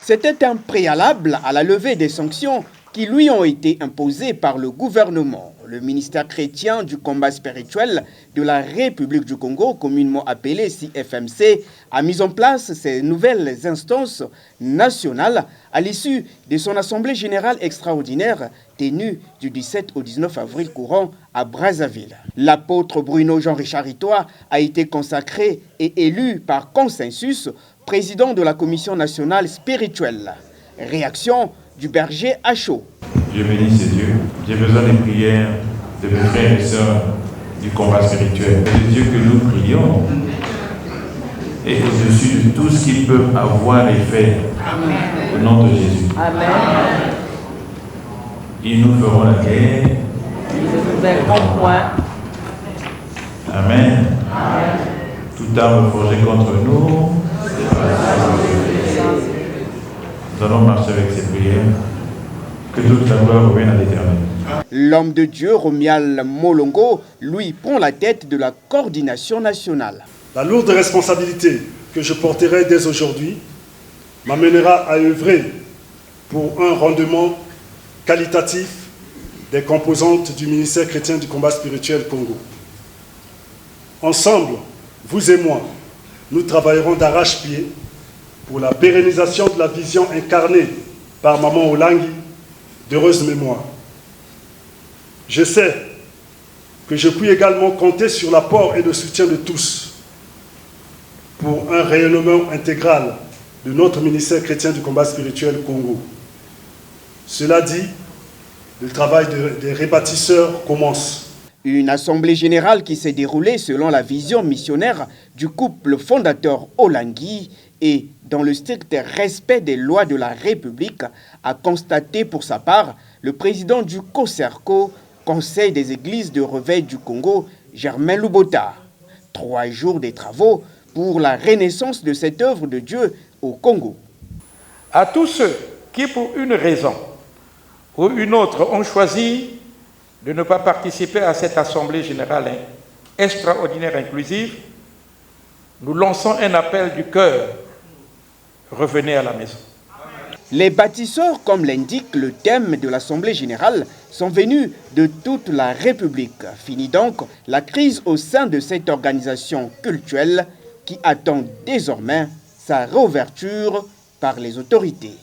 C'était un préalable à la levée des sanctions qui lui ont été imposées par le gouvernement. Le ministère chrétien du combat spirituel de la République du Congo, communément appelé CFMC, a mis en place ces nouvelles instances nationales à l'issue de son assemblée générale extraordinaire tenue du 17 au 19 avril courant à Brazzaville. L'apôtre Bruno Jean-Richard Itoa a été consacré et élu par consensus président de la Commission nationale spirituelle. Réaction du berger à chaud. Dieu bénisse Dieu. J'ai besoin des prières de mes frères et sœurs du combat spirituel. C'est de Dieu que nous prions. Et au-dessus de tout ce qu'ils peuvent avoir et faire. Amen. Au nom de Jésus. Amen. Ils nous feront la guerre. Ils nous verront point. Amen. Amen. Toute arme forgée contre nous. Nous allons marcher avec ces prières. Que toute la gloire revienne à l'Éternel. L'homme de Dieu, Romial Molongo, lui prend la tête de la coordination nationale. La lourde responsabilité que je porterai dès aujourd'hui m'amènera à œuvrer pour un rendement qualitatif des composantes du ministère chrétien du combat spirituel Congo. Ensemble, vous et moi, nous travaillerons d'arrache-pied pour la pérennisation de la vision incarnée par Maman Olangi d'heureuse mémoire. Je sais que je puis également compter sur l'apport et le soutien de tous pour un rayonnement intégral de notre ministère chrétien du combat spirituel Congo. Cela dit, le travail des rebâtisseurs commence. Une assemblée générale qui s'est déroulée selon la vision missionnaire du couple fondateur Olangi et dans le strict respect des lois de la République, a constaté pour sa part le président du COSERCO, Conseil des Églises de Réveil du Congo, Germain Lubota. 3 jours de travaux pour la renaissance de cette œuvre de Dieu au Congo. À tous ceux qui, pour une raison ou une autre, ont choisi de ne pas participer à cette assemblée générale extraordinaire inclusive, nous lançons un appel du cœur. Revenez à la maison. Les bâtisseurs, comme l'indique le thème de l'Assemblée générale, sont venus de toute la République. Fini donc la crise au sein de cette organisation cultuelle qui attend désormais sa réouverture par les autorités.